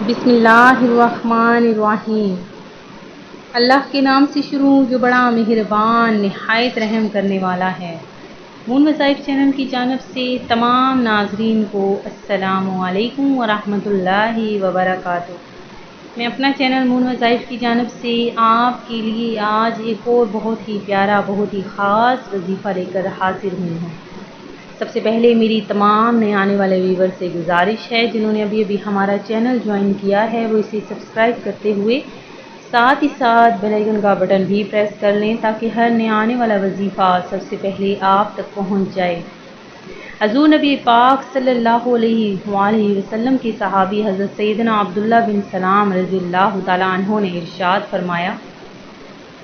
बिस्मिल्लाहिर्रहमानिर्रहीम। अल्लाह के नाम से शुरू जो बड़ा मेहरबान निहायत रहम करने वाला है। मून वज़ाइफ चैनल की जानब से तमाम नाजरीन को अस्सलामु अलैकुम वरहमतुल्लाहि वबरकातुहू। मैं अपना चैनल मून वज़ाइफ की जानब से आपके लिए आज एक और बहुत ही प्यारा बहुत ही ख़ास वजीफ़ा लेकर हाजिर हुई हूँ। सबसे पहले मेरी तमाम नए आने वाले व्यूवर से गुजारिश है, जिन्होंने अभी हमारा चैनल ज्वाइन किया है वो इसे सब्सक्राइब करते हुए साथ ही साथ बेल आइकन का बटन भी प्रेस कर लें, ताकि हर नया आने वाला वजीफ़ा सबसे पहले आप तक पहुंच जाए। हज़ूर नबी पाक सल्लल्लाहु अलैहि वसल्लम के सहाबी हज़रत सैयदना अब्दुल्ला बिन सलाम रज़ियल्लाहु तआला अन्हु ने इरशाद फरमाया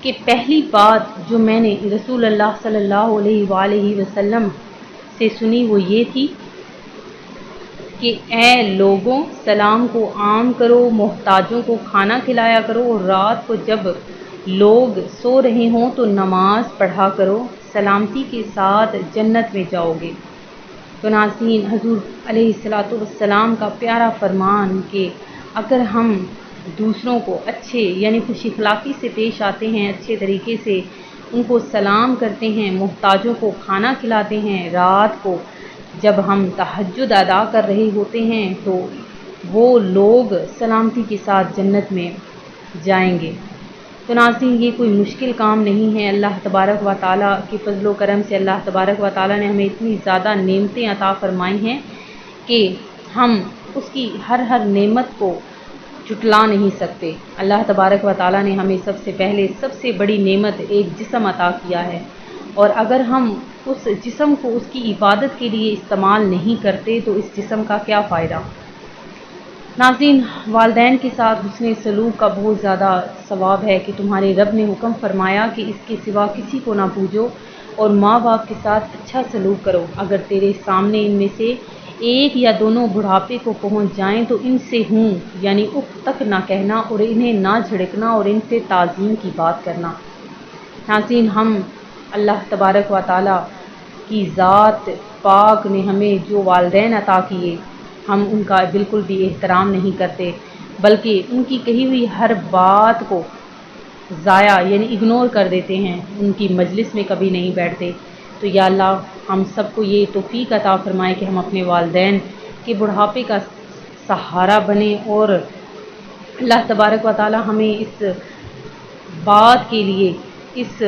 कि पहली बात जो मैंने रसूल अल्लाह सल्लल्लाहु अलैहि वसल्लम से सुनी वो ये थी कि ऐ लोगों, सलाम को आम करो, मोहताजों को खाना खिलाया करो और रात को जब लोग सो रहे हों तो नमाज पढ़ा करो, सलामती के साथ जन्नत में जाओगे। तो नाज़रीन, हज़ूर अलैहिस्सलातु वस्सलाम का प्यारा फरमान कि अगर हम दूसरों को अच्छे यानी खुश अखलाक़ी से पेश आते हैं, अच्छे तरीके से उनको सलाम करते हैं, मोहताजों को खाना खिलाते हैं, रात को जब हम तहज्जुद अदा कर रहे होते हैं तो वो लोग सलामती के साथ जन्नत में जाएंगे। तो नाज़रीन, ये कोई मुश्किल काम नहीं है। अल्लाह तबारक व तआला के फज़्ल व करम से अल्लाह तबारक व तआला ने हमें इतनी ज़्यादा नेमतें अता फरमाई हैं कि हम उसकी हर नेमत को जुटला नहीं सकते। अल्लाह तबारक व तआला ने हमें सबसे पहले सबसे बड़ी नेमत एक जिस्म अता किया है, और अगर हम उस जिस्म को उसकी इबादत के लिए इस्तेमाल नहीं करते तो इस जिस्म का क्या फ़ायदा। नाज़रीन, वालिदैन के साथ हुस्न सलूक का बहुत ज़्यादा सवाब है कि तुम्हारे रब ने हुक्म फरमाया कि इसके सिवा किसी को ना पूजो और माँ बाप के साथ अच्छा सलूक करो। अगर तेरे सामने इनमें से एक या दोनों बुढ़ापे को पहुँच जाएं तो इनसे हूँ यानी उफ तक ना कहना और इन्हें ना झिड़कना और इनसे ताज़ीम की बात करना। नाज़रीन, हम अल्लाह तबारक व तआला की ज़ात पाक ने हमें जो वालिदैन अता किए, हम उनका बिल्कुल भी एहतराम नहीं करते, बल्कि उनकी कही हुई हर बात को ज़ाया यानी इग्नोर कर देते हैं, उनकी मजलिस में कभी नहीं बैठते। तो या अल्लाह, हम सबको ये तौफीक अता फरमाए कि हम अपने वालिदैन के बुढ़ापे का सहारा बने, और अल्लाह तबारक व तआला हमें इस बात के लिए, इस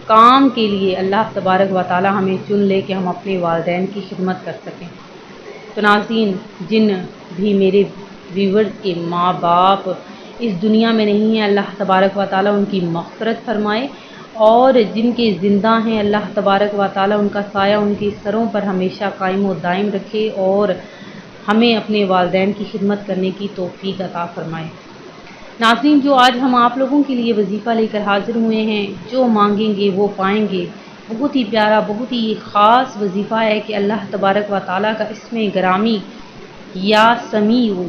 काम के लिए अल्लाह तबारक व तआला हमें चुन ले कि हम अपने वालिदैन की खिदमत कर सकें। तो नाज़रीन, जिन भी मेरे व्यूवर्स के माँ बाप इस दुनिया में नहीं हैं, अल्लाह तबारक व तआला उनकी मग़फ़िरत फरमाए, और जिनके ज़िंदा हैं अल्लाह तबारक व तआला उनका साया उनके सरों पर हमेशा कायम व दायम रखे, और हमें अपने वालिदैन की खिदमत करने की तौफ़ीक अता फ़रमाए। नाज़रीन, जो आज हम आप लोगों के लिए वजीफ़ा लेकर हाज़िर हुए हैं, जो मांगेंगे वो पाएंगे, बहुत ही प्यारा बहुत ही ख़ास वजीफ़ा है कि अल्लाह तबारक व तआला का इसमें ग्रामी या समीउ,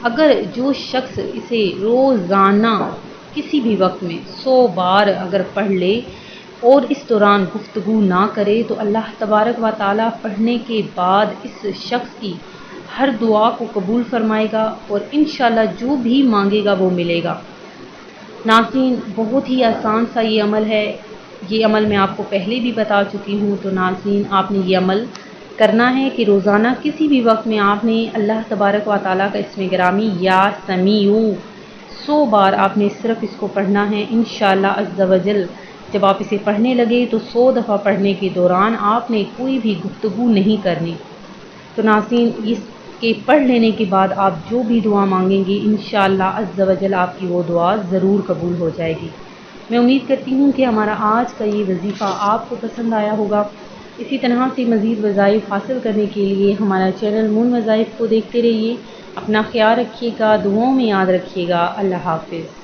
अगर जो शख्स इसे रोज़ाना किसी भी वक्त में 100 बार अगर पढ़ ले और इस दौरान गुफ्तगू ना करे तो अल्लाह तबारक व तआला पढ़ने के बाद इस शख्स की हर दुआ को कबूल फरमाएगा और इंशाअल्लाह जो भी मांगेगा वो मिलेगा। नाज़रीन, बहुत ही आसान सा ये अमल है। ये अमल मैं आपको पहले भी बता चुकी हूँ। तो नाज़रीन, आपने ये अमल करना है कि रोज़ाना किसी भी वक्त में आपने अल्लाह तबारक व तआला का इसमें गिरामी या समीउ 100 बार आपने सिर्फ़ इसको पढ़ना है। इंशाअल्लाह अज़्ज़ा वजल जब आप इसे पढ़ने लगे तो 100 दफ़ा पढ़ने के दौरान आपने कोई भी गुफ्तगू नहीं करनी। तो नाज़रीन, इसके पढ़ लेने के बाद आप जो भी दुआ मांगेंगे इंशाअल्लाह अज़्ज़ा वजल आपकी वो दुआ ज़रूर कबूल हो जाएगी। मैं उम्मीद करती हूँ कि हमारा आज का ये वजीफ़ा आपको पसंद आया होगा। इसी तरह से मज़ीद वज़ाइफ हासिल करने के लिए हमारा चैनल मून वज़ाइफ को देखते रहिए। अपना ख्याल रखिएगा, दुआओं में याद रखिएगा। अल्लाह हाफ़िज़।